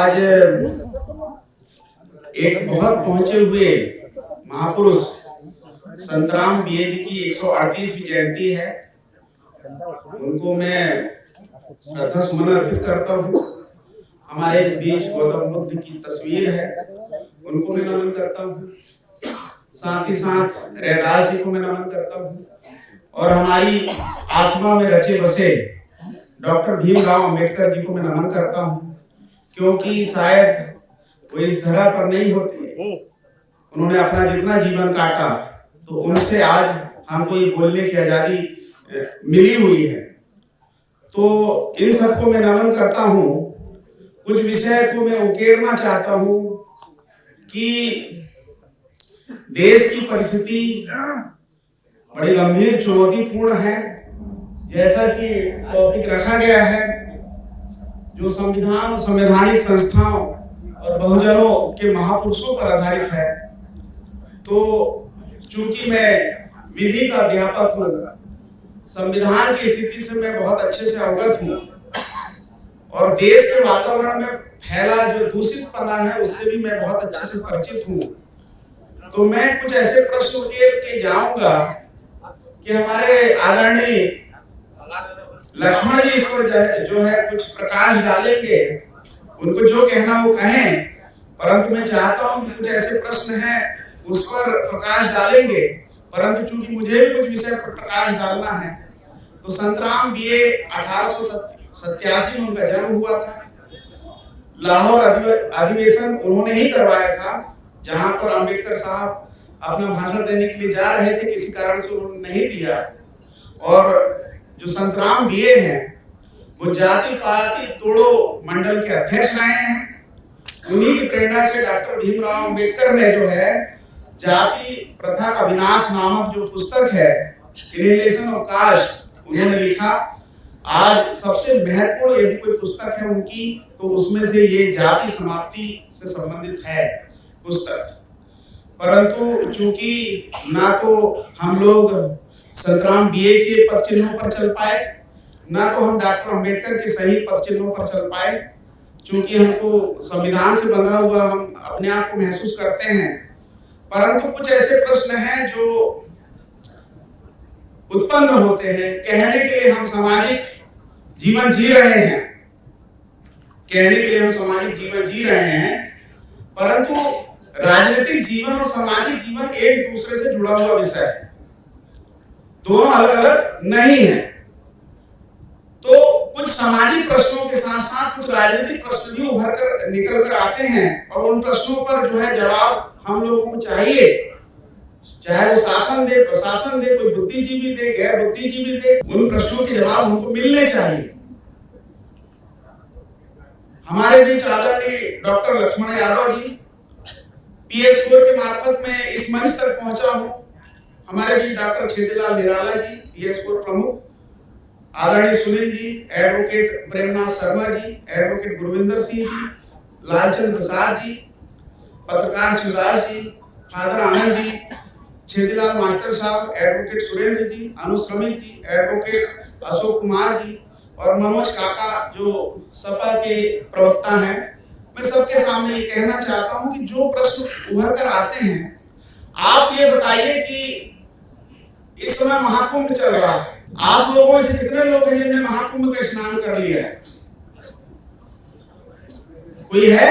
आज एक बहुत पहुंचे हुए महापुरुष संतराम बीए जी की 138वीं जयंती है। उनको मैं श्रद्धा सुमन अर्पित करता हूँ। हमारे बीच गौतम बुद्ध की तस्वीर है, उनको मैं नमन करता हूँ। साथ ही साथ रैदास जी को मैं नमन करता हूँ और हमारी आत्मा में रचे बसे डॉक्टर भीमराव अंबेडकर जी को मैं नमन करता हूँ, क्योंकि शायद वो इस धरा पर नहीं होते। उन्होंने अपना जितना जीवन काटा तो उनसे आज हमको ये बोलने की आजादी मिली हुई है। तो इन सबको मैं नमन करता हूँ। कुछ विषय को मैं उकेरना चाहता हूँ कि देश की परिस्थिति बड़ी गंभीर चुनौतीपूर्ण है। जैसा कि टॉपिक रखा गया है, जो संविधान, संवैधानिक संस्थाओं और बहुजनों के महापुरुषों पर आधारित है। तो चूंकि मैं विधि का अध्यापक हूँ, संविधान की स्थिति से मैं बहुत अच्छे से अवगत हूँ और देश के वातावरण में फैला जो दूषितपना है उससे भी मैं बहुत अच्छे से परिचित हूँ। तो मैं कुछ ऐसे प्रश्न उकेर के जाऊंगा कि हमारे आदरणीय लक्ष्मण जी इस पर जो है कुछ प्रकाश डालेंगे। उनको जो कहना वो कहें, परंतु मैं चाहता हूं कि कुछ ऐसे प्रश्न हैं उस पर प्रकाश डालेंगे, परंतु चूंकि मुझे भी कुछ विषय पर प्रकाश डालना है। तो संतराम बीए 1887 में उनका जन्म हुआ था। लाहौर अधिवेशन उन्होंने ही करवाया था, जहां पर अंबेडकर साहब अपना भाषण देने के लिए जा रहे थे, किसी कारण से उन्होंने नहीं दिया। और जो संतराम बीए हैं वो जाति पाति तोड़ो मंडल के अध्यक्ष रहे हैं। उन्हीं की प्रेरणा से डॉक्टर भीमराव अंबेडकर ने जो है जाति प्रथा का विनाश नामक जो पुस्तक है, एनिहिलेशन ऑफ कास्ट, उन्होंने लिखा। आज सबसे महत्वपूर्ण यदि कोई पुस्तक है उनकी, तो उसमें से ये जाति समाप्ति से संबंधित है पुस्तक। परंतु चूंकि ना तो हम लोग संतराम बीए के पद चिन्हों पर चल पाए, ना तो हम डॉक्टर अंबेडकर के सही पद चिन्हों पर चल पाए। चूंकि हमको संविधान से बंधा हुआ हम अपने आप को महसूस करते हैं, परंतु कुछ ऐसे प्रश्न हैं जो उत्पन्न होते हैं। कहने के लिए हम सामाजिक जीवन जी रहे हैं, कहने के लिए हम सामाजिक जीवन जी रहे हैं, परंतु राजनीतिक जीवन और सामाजिक जीवन एक दूसरे से जुड़ा हुआ विषय है, दोनों अलग अलग नहीं है। तो कुछ सामाजिक प्रश्नों के साथ साथ कुछ राजनीतिक प्रश्न भी उभर कर निकल कर आते हैं और उन प्रश्नों पर जो है जवाब हम लोगों को चाहिए, चाहे वो शासन दे, प्रशासन दे, कोई बुद्धिजीवी दे, गैर बुद्धिजीवी दे, उन प्रश्नों के जवाब हमको मिलने चाहिए। हमारे बीच आदरणीय doctor Lakshman Yadav ji PS core के मार्फत में इस मंच तक पहुंचा हूं। हमारे बीच doctor Chhedilal Nirala ji PS core प्रमुख, आदरणीय सुनील जी, एडवोकेट प्रेमनाथ शर्मा जी, एडवोकेट गुरविंदर सिंह जी, लालचंद प्रसाद जी, पत्रकार शिवदास जी, फादर आनंद जी, छेदीलाल मास्टर साहब, एडवोकेट सुरेंद्र जी, अनुश्रमिक जी, एडवोकेट अशोक कुमार जी और मनोज काका जो सपा के प्रवक्ता हैं। मैं सबके सामने ये कहना चाहता हूं कि जो प्रश्न उभर कर आते हैं, आप ये बताइए कि इस समय महाकुंभ चल रहा है, आप लोगों में से कितने लोग हैं जिन्होंने महाकुंभ का स्नान कर लिया है? कोई है?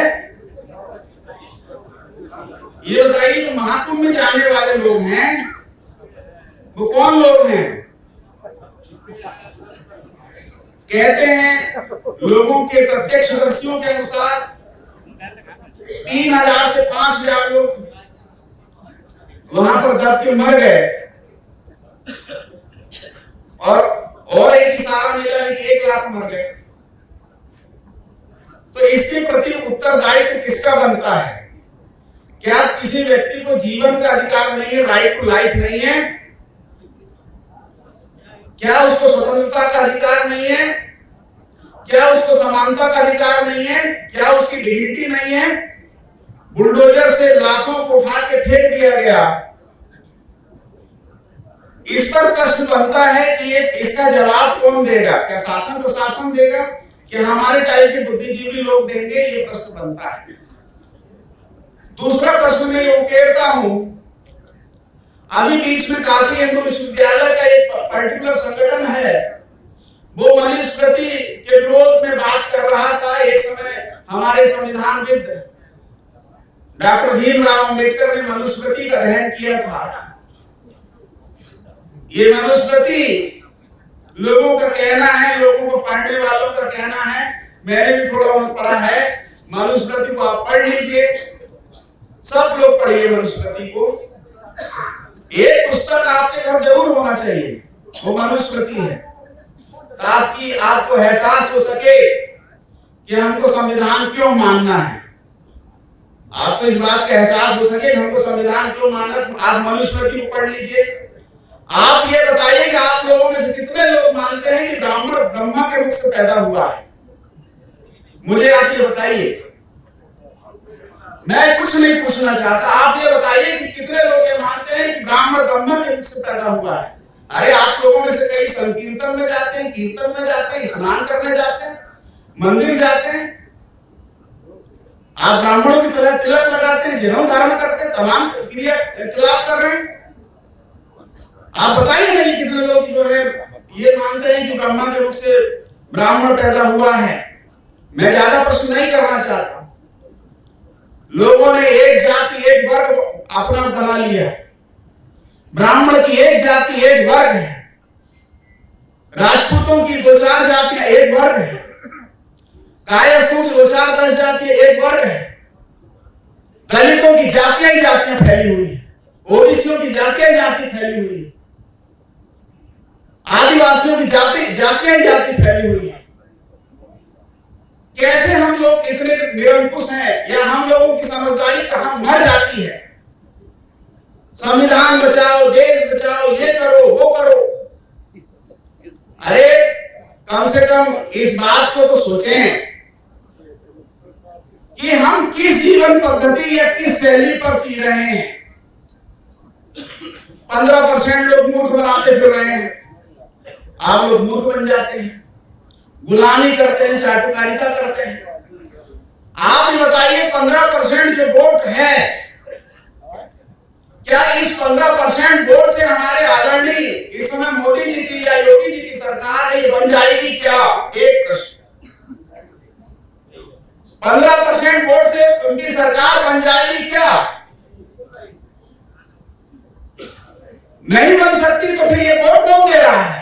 ये बताइए जो महाकुंभ में जाने वाले लोग हैं वो कौन लोग हैं? कहते हैं लोगों के प्रत्यक्षदर्शियों के अनुसार 3000 से 5000 लोग वहां पर दब के मर गए और एक इशारा मिला है कि 1 लाख मर गए। तो इसके प्रति उत्तरदायित्व किसका बनता है? क्या किसी व्यक्ति को जीवन का अधिकार नहीं है, राइट टू लाइफ नहीं है? क्या उसको स्वतंत्रता का अधिकार नहीं है? क्या उसको समानता का अधिकार नहीं है? क्या उसकी डिग्निटी नहीं है? बुलडोजर से लाशों को उठा के फेंक दिया गया। इस पर प्रश्न बनता है कि इसका जवाब कौन देगा? क्या शासन प्रशासन देगा? कि हमारे टाइप के बुद्धिजीवी लोग देंगे, ये प्रश्न बनता है। दूसरा प्रश्न मैं ये उकेरता हूं, अभी बीच में काशी हिंदू विश्वविद्यालय का एक पर्टिकुलर संगठन है, वो मनुस्मृति के विरोध में बात कर रहा था। एक समय हमारे संविधानविद डॉक्टर भीमराव अंबेडकर ने मनुस्मृति का अध्ययन किया था। ये मनुस्मृति लोगों का कहना है, लोगों को पढ़ने वालों का कहना है, मैंने भी थोड़ा बहुत पढ़ा है। मनुस्मृति को आप पढ़ लीजिए, सब लोग पढ़िए मनुस्मृति को। एक पुस्तक आपके घर जरूर होना चाहिए, वो मनुस्मृति है, ताकि आपको एहसास हो सके कि हमको संविधान क्यों मानना है। आपको इस बात का एहसास हो सके कि हमको संविधान क्यों मानना है, आप मनुस्मृति को पढ़ लीजिए। आप ये बताइए कि आप लोगों में से कितने लोग मानते हैं कि ब्राह्मण ब्रह्मा के मुख से पैदा हुआ है? मुझे आप ये बताइए। मैं कुछ नहीं पूछना चाहता, आप ये बताइए कि कितने लोग ये मानते हैं कि ब्राह्मण ब्रह्मा के मुख से पैदा हुआ है? अरे आप लोगों में से कई संकीर्तन में जाते हैं, कीर्तन में जाते हैं, स्नान करने जाते हैं, मंदिर जाते हैं। आप ब्राह्मणों की तरह तिलक लगाते हैं, जनेऊ धारण करते हैं, तमाम क्रियाकलाप कर रहे हैं। आप बताइए नहीं कितने लोग जो है ये मानते हैं कि ब्रह्मा के मुख से ब्राह्मण पैदा हुआ है। मैं ज्यादा प्रश्न नहीं करना चाहता। लोगों ने एक जाति एक वर्ग अपना बना लिया। ब्राह्मण की एक जाति एक वर्ग है, राजपूतों की 2-4 जातियां एक वर्ग है, कायस्थों की 2-4-10 जातियां एक वर्ग है, दलितों की जातियां ही जातियां फैली हुई है, ओबीसियों की जातियां जाति फैली हुई है, आदिवासियों की जातियां ही जाति फैली हुई है। कैसे हम लोग इतने निरंकुश हैं, या हम लोगों की समझदारी कहां मर जाती है? संविधान बचाओ, देश बचाओ, ये करो वो करो। अरे कम से कम इस बात को तो सोचें कि हम किस जीवन पद्धति या किस शैली पर जी रहे हैं। 15% लोग मूर्ख बनाते फिर रहे हैं, आप लोग मूर्ख बन जाते हैं, गुलामी करते हैं, चाटुकारिता करते हैं। आप ही बताइए 15% जो वोट है, क्या इस 15% वोट से हमारे आदरणीय इस समय मोदी जी की या योगी जी की सरकार है, ये बन जाएगी क्या? एक प्रश्न। 15% वोट से उनकी सरकार बन जाएगी क्या? नहीं बन सकती, तो फिर ये वोट कौन दे रहा है?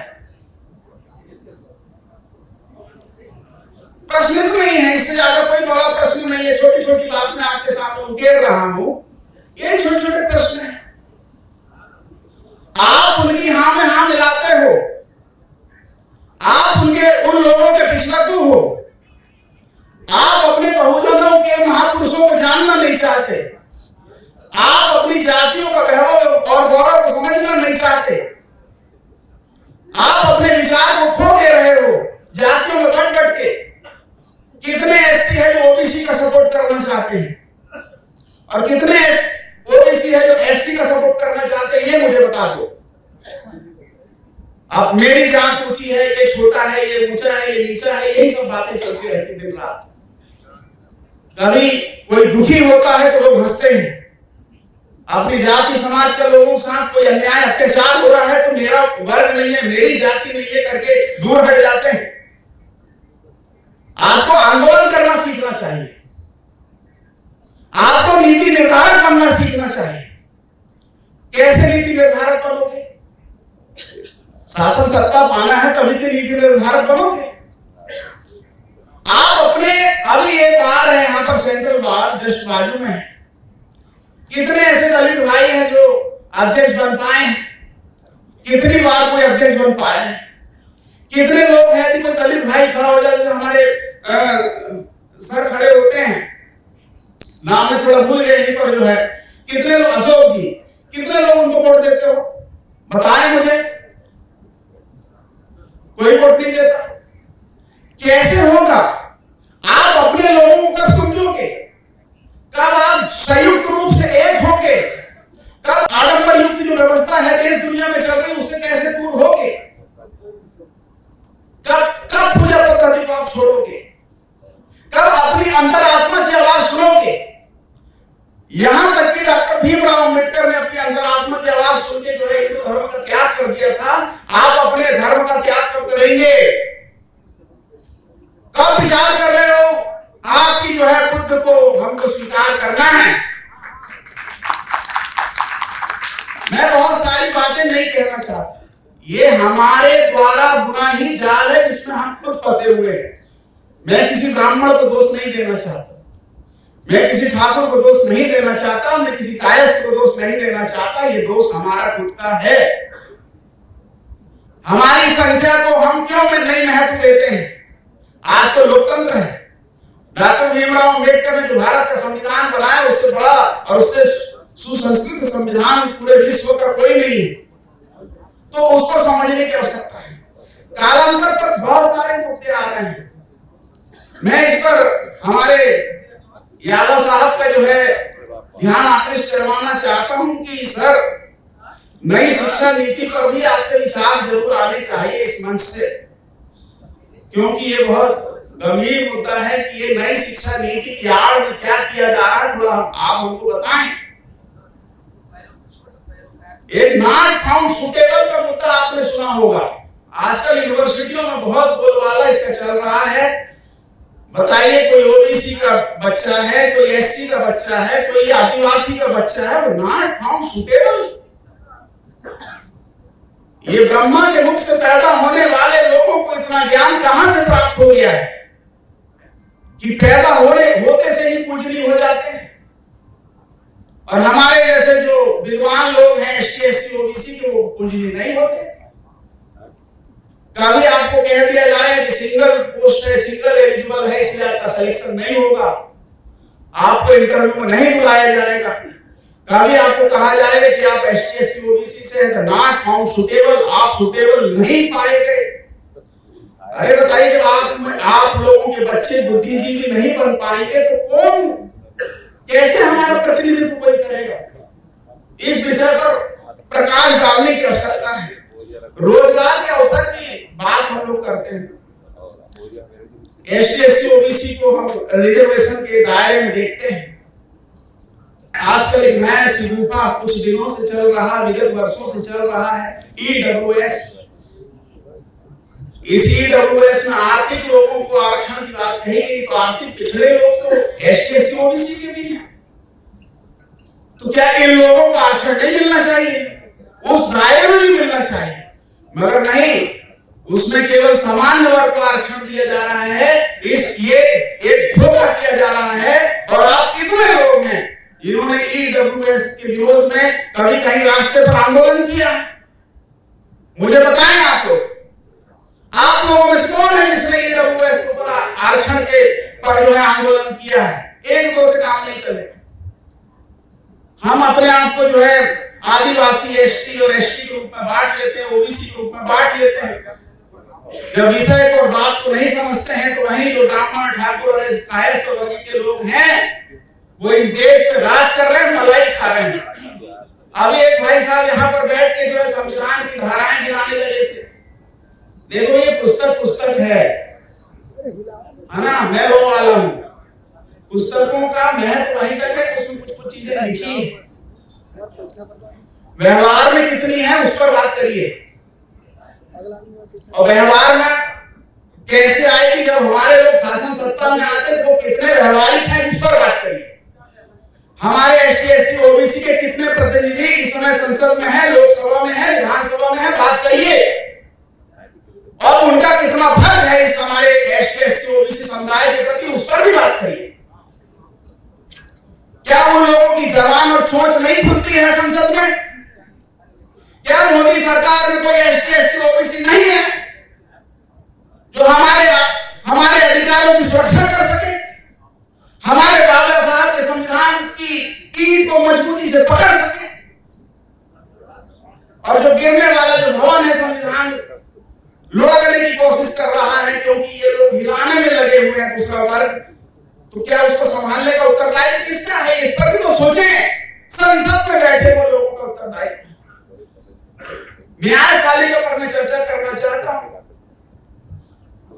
प्रश्न तो नहीं है, इससे ज्यादा कोई बड़ा प्रश्न नहीं है। छोटी छोटी बात मैं आपके सामने उकेर रहा हूं, ये छोटे छोटे प्रश्न हैं। आप उनकी हां में हां मिलाते हो, आप उनके उन लोगों के पिछलग्गू हो, आप अपने बहुजनों के महापुरुषों को जानना नहीं चाहते, आप अपनी जातियों का वैभव और गौरव को समझना नहीं चाहते, आप अपने विचार को खो दे रहे हो जातियों में बट बट के। कितने एससी है जो ओबीसी का सपोर्ट करना चाहते हैं, और कितने ओबीसी है जो एससी का सपोर्ट करना चाहते हैं, ये मुझे बता दो। अब मेरी जात ऊंची है, ये छोटा है, ये ऊंचा है, ये नीचा है, यही सब बातें चलती रहती दिन रात। कभी कोई दुखी होता है तो लोग हंसते हैं, अपनी जाति समाज के लोगों के साथ कोई अन्याय अत्याचार हो रहा है तो मेरा वर्ग नहीं है, मेरी जाति नहीं है करके दूर हट जाते हैं। आपको आंदोलन करना सीखना चाहिए, आपको नीति निर्धारक बनना सीखना चाहिए। कैसे नीति निर्धारक बनोगे? शासन सत्ता पाना है तभी तो नीति निर्धारक बनोगे। आप अपने अभी ये बात है, यहां पर सेंट्रल बार जस्ट बाजू में है, कितने ऐसे दलित भाई हैं जो अध्यक्ष बन पाए हैं? कितनी बार कोई अध्यक्ष बन पाए हैं? कितने लोग हैं कि कोई दलित भाई खड़ा हो जाए, हमारे सर खड़े होते हैं, नाम में थोड़ा भूल गए यहीं पर जो है, कितने लोग, अशोक जी, कितने लोग उनको वोट देते हो? बताएं मुझे। कोई वोट नहीं देता। कैसे होगा? आप अपने लोगों को कब समझोगे? कब आप संयुक्त रूप से एक होगे? कब आडंबर युक्त जो व्यवस्था है देश दुनिया में चल रही उससे कैसे दूर होगे? कब पूजा पद्धति को आप छोड़ोगे? कब अपनी अंतरात्मा की आवाज सुनोगे? यहां तक कि डॉक्टर भीमराव अंबेडकर ने अपनी अंतरात्मा की आवाज सुन के जो है हिंदू धर्म का त्याग कर दिया था। आप अपने धर्म का त्याग कब करेंगे? कब विचार कर रहे हो आपकी जो है खुद को हमको स्वीकार करना है? मैं बहुत सारी बातें नहीं कहना चाहता, ये हमारे द्वारा बुना ही जाल है जिसमें हम खुद फंसे हुए हैं। मैं किसी ब्राह्मण को दोष नहीं देना चाहता, मैं किसी ठाकुर को दोष नहीं देना चाहता, मैं किसी कायस्थ को दोष नहीं देना चाहता। ये दोष हमारा खुद का है। हमारी संख्या को हम क्यों नहीं महत्व देते हैं? आज तो लोकतंत्र है। डॉक्टर भीमराव अंबेडकर ने जो भारत का संविधान बनाया उससे बड़ा और उससे सुसंस्कृत संविधान पूरे विश्व का कोई नहीं है, तो उसको समझने की आवश्यकता है। कालांतर पर बहुत सारे मुद्दे आ रहे हैं। मैं इस पर हमारे यादव साहब का जो है ध्यान आकृष्ट करवाना चाहता हूं कि सर, नई शिक्षा नीति पर भी आपके विचार जरूर आने चाहिए इस मंच से, क्योंकि ये बहुत गंभीर मुद्दा है कि ये नई शिक्षा नीति की आड़ में क्या किया जा रहा है, थोड़ा आप हमको बताएं। एक नॉट फाउंड सुटेबल का मुद्दा आपने सुना होगा। आजकल यूनिवर्सिटियों में बहुत बोलबाला इसका चल रहा है। बताइए, कोई ओबीसी का बच्चा है, कोई एससी का बच्चा है, कोई आदिवासी का बच्चा है, वो नॉट फाउंड सुटेबल। ये ब्रह्मा के मुख से पैदा होने वाले लोगों को इतना ज्ञान कहां से प्राप्त हो गया है कि पैदा होते से ही पूजनीय हो जाते हैं? और हमारे जैसे जो विद्वान लोग हैं एसटी एससी ओबीसी के, वो पूजनीय नहीं होते। कभी आपको कह दिया जाए कि सिंगल पोस्ट है, सिंगल एलिजिबल है, इसलिए आपका सिलेक्शन नहीं होगा, आपको इंटरव्यू में नहीं बुलाया जाएगा। कभी आपको कहा जाएगा कि आप एसटी एससी ओबीसी से हैं, नॉट फाउंड सुटेबल, आप सुटेबल नहीं पाए गए। अरे बताइए, जब आप लोगों के बच्चे बुद्धिजीवी नहीं बन पाएंगे तो कौन, कैसे हमारा प्रतिनिधित्व कोई करेगा? इस विषय पर प्रकाश डालने की आवश्यकता है। रोजगार के अवसर की बात हम लोग करते हैं। एसटी एससी ओबीसी को हम रिजर्वेशन के दायरे में देखते हैं। आजकल एक नया सिगुफा कुछ दिनों से चल रहा, विगत वर्षों से चल रहा है, ईडब्ल्यूएस। इस ईडब्ल्यूएस में आर्थिक लोगों को आरक्षण की बात कही गई, तो आर्थिक पिछड़े लोग तो एसटी एससी ओबीसी के भी हैं। तो क्या इन लोगों को आरक्षण नहीं मिलना चाहिए? उस दायरे में भी मिलना चाहिए, मगर नहीं, उसमें केवल सामान्य वर्ग को आरक्षण दिया जा रहा है। ये एक धोखा किया जा रहा है। और आप कितने लोग हैं जिन्होंने ईडब्ल्यूएस के विरोध में कभी कहीं रास्ते पर आंदोलन किया? मुझे बताएं आप लोगों में से कौन है जिसने ईडब्ल्यूएस के ऊपर आरक्षण के पर जो है आंदोलन किया है? एक दो से काम नहीं चलेगा। हम अपने आप को जो है आदिवासी, एसटी और एसटी के रूप में बांट लेते हैं, ओबीसी के रूप में बांट लेते हैं। जब विषय को और बात को नहीं समझते हैं तो वहीं जो ब्राह्मण, ठाकुर और कायस्थ वर्ग के लोग हैं वो इस देश में राज कर रहे हैं, मलाई खा रहे हैं। अभी एक भाई साहब यहाँ पर बैठ के जो है संविधान की धाराएं गिनाने लगे थे। देखो, ये पुस्तक है ना, मैं वो वाला हूँ। पुस्तकों का महत्व वहीं तक है, उसमें कुछ चीजें लिखी है, व्यवहार में कितनी है उस पर बात करिए। और व्यवहार में कैसे आएगी? जब हमारे लोग शासन सत्ता में आते हैं तो वो कितने व्यवहारिक हैं उस पर बात करिए। हमारे एसटी एससी ओबीसी के कितने प्रतिनिधि इस समय संसद में है, लोकसभा में है, विधानसभा में है, बात करिए। और उनका कितना फर्ज है इस हमारे एसटी एससी ओबीसी समुदाय के प्रति, उस पर भी बात करिए। क्या उन लोगों की जबान और चोट नहीं खुलती है संसद में? क्या मोदी सरकार में कोई एसटी एससी ओबीसी नहीं है जो हमारे अधिकारों की सुरक्षा कर सके, हमारे बाबा साहब के संविधान की ईंट को मजबूती से पकड़ सके? और जो गिरने वाला जो भवन है संविधान लौटने की कोशिश कर रहा है, क्योंकि ये लोग हिलाने में लगे हुए हैं दूसरा वर्ग, तो क्या उसको संभालने का उत्तरदायित्व किसका है? इस पर भी तो सोचें। संसद में बैठे वो लोगों का उत्तरदायित्व। न्यायपालिका पर मैं चर्चा करना चाहता हूं।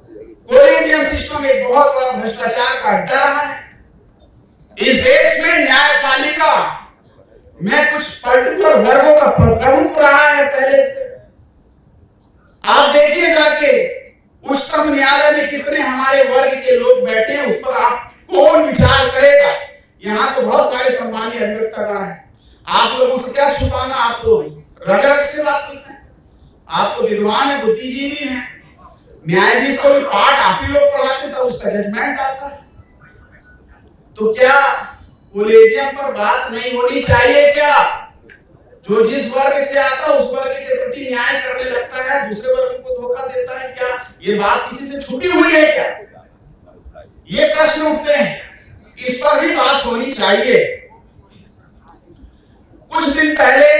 कॉलेजियम सिस्टम एक बहुत बड़ा भ्रष्टाचार का अड्डा रहा है। इस देश में न्यायपालिका में कुछ पर्टिकुलर वर्गों का प्रभुत्व रहा है पहले से। आप देखिए जाके उच्चतम न्यायालय में कितने हमारे वर्ग के लोग बैठे हैं, उस पर आप कौन विचार करेगा। यहाँ तो बहुत सारे सम्मानीय अधिवक्तागण हैं, आप लोगों से क्या छुपाना, आप तो रग रग से बात करते हैं, आप तो विद्वान है, बुद्धिजीवी हैं। न्यायाधीश को भी पाठ आप ही लोग पढ़ाते तब उसका जजमेंट आता है। तो क्या कॉलेजियम पर बात नहीं होनी चाहिए क्या? जो जिस वर्ग से आता है उस वर्ग के प्रति न्याय करने लगता है, दूसरे वर्ग को धोखा देता है, क्या ये बात किसी से छुपी हुई है क्या? ये प्रश्न उठते हैं, इस पर भी बात होनी चाहिए। कुछ दिन पहले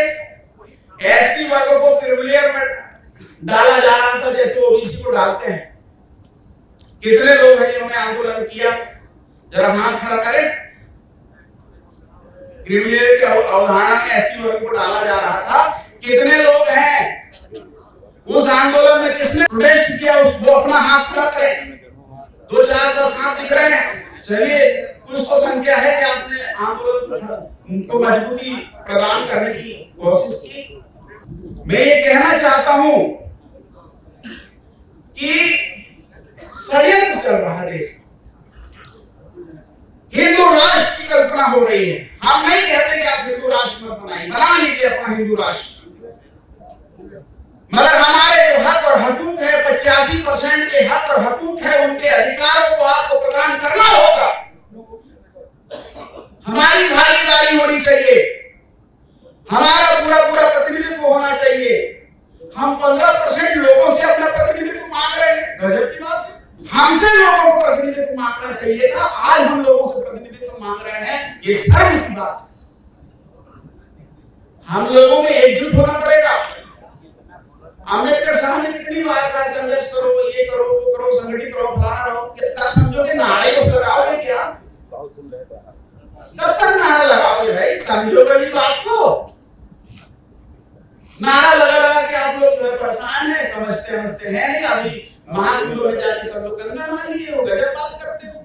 एससी वर्गों को प्रिविलेज में डाला जा रहा था जैसे ओबीसी को डालते हैं। कितने लोग हैं जिन्होंने आंदोलन किया? जरा हाथ खड़ा करें। प्रिविलेज की अवधारणा में एससी वर्ग को डाला जा रहा था, कितने लोग हैं? उस आंदोलन में किसने प्रोटेस्ट किया वो अपना हाथ खड़ा करें। 2 4 10 हाथ दिख रहे हैं। चलिए, कुछ तो संख्या है कि आपने आंदोलन को मजबूती प्रदान करने की कोशिश की। मैं ये कहना चाहता हूं कि षड्यंत्र चल रहा है देश में। हिंदू राष्ट्र की कल्पना हो रही है। हम नहीं कहते कि आप हिंदू राष्ट्र मत बनाइए, बना लीजिए अपना हिंदू राष्ट्र, मगर हमारे जो हक और हकूक है, 85% के हक और हकूक है, उनके अधिकारों को आपको प्रदान करना होगा। हमारी भागीदारी होनी चाहिए, हमारा पूरा प्रतिनिधित्व होना चाहिए। हम 15% लोगों से अपना प्रतिनिधित्व मांग रहे हैं, गजब की बात है। हमसे लोगों को प्रतिनिधित्व मांगना चाहिए था, आज हम लोगों से प्रतिनिधित्व मांग रहे हैं, ये शर्म की बात है। हम लोगों को एकजुट होना पड़ेगा। अम्बेडकर साहब ने कितनी बार कहा संघर्ष करो, ये करो, वो करो, संगठित रहो, फलाना रहो। तब समझोगे नारे को लगाओगे क्या? तब तक नारा लगाओगे भाई, समझोगे भी बात को। नारा लगा के आप लोग जो है परेशान है, समझते हैं नहीं। अभी महाकुंभ में जाके सब लोग गंगा नहा लिए हो, गजब बात करते हो,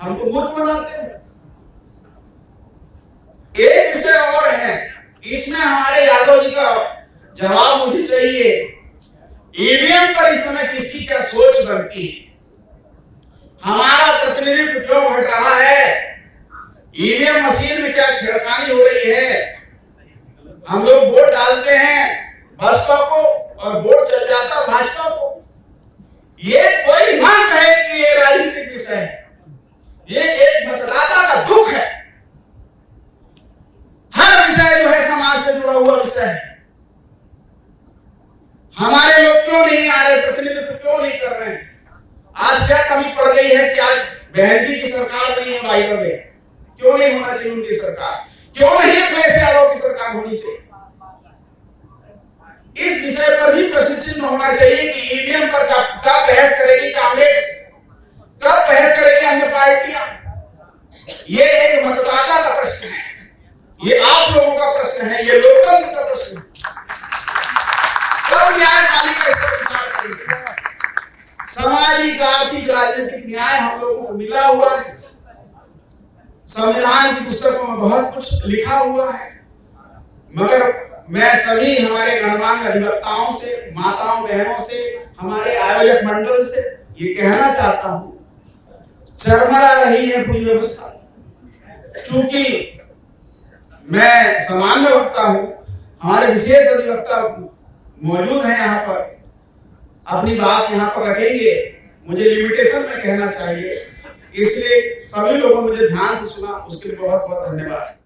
हमको मूर्ख बनाते हो। एक विषय और है, इसमें हमारे यादव जी का जवाब मुझे चाहिए। ईवीएम पर इस समय किसकी क्या सोच बनती है? हमारा प्रतिनिधित्व क्यों घट रहा है? ईवीएम मशीन में क्या छेड़खानी हो रही है? हम लोग वोट डालते हैं बसपा को और वोट चल जाता भाजपा को। ये कोई ना कहे कि ये राजनीतिक विषय है, ये एक मतदाता का दुख है। हर विषय जो है समाज से जुड़ा हुआ विषय है। हमारे लोग क्यों नहीं आ रहे, प्रतिनिधित्व क्यों नहीं कर रहे हैं? आज क्या कमी पड़ गई है कि आज बहन जी की सरकार नहीं है? भाई बहन क्यों नहीं होना चाहिए उनकी सरकार? क्यों नहीं अखिलेश यादव की सरकार होनी चाहिए? इस विषय पर भी प्रश्न चिन्ह होना चाहिए कि ईवीएम पर कब बहस करेगी कांग्रेस, कब बहस करेगी अन्य पार्टियां? ये एक मतदाता का प्रश्न है, ये आप लोगों का प्रश्न है, ये लोकतंत्र का प्रश्न है। कब न्यायपालिका इस पर विचार करेगी? सामाजिक, आर्थिक, राजनीतिक न्याय हम लोगों को मिला हुआ है। संविधान की पुस्तकों में बहुत कुछ लिखा हुआ है, मगर मैं सभी हमारे गणमान्य अधिवक्ताओं से, माताओं बहनों से, हमारे आयोजक मंडल से ये कहना चाहता हूं, चरमरा रही है पूरी व्यवस्था। चूंकि मैं सामान्य वक्ता हूं, हमारे विशेष अधिवक्ता मौजूद हैं यहाँ पर, अपनी बात यहाँ पर रखेंगे, मुझे लिमिटेशन में कहना चाहिए, इसलिए सभी लोगों ने मुझे ध्यान से सुना, उसके लिए बहुत बहुत धन्यवाद।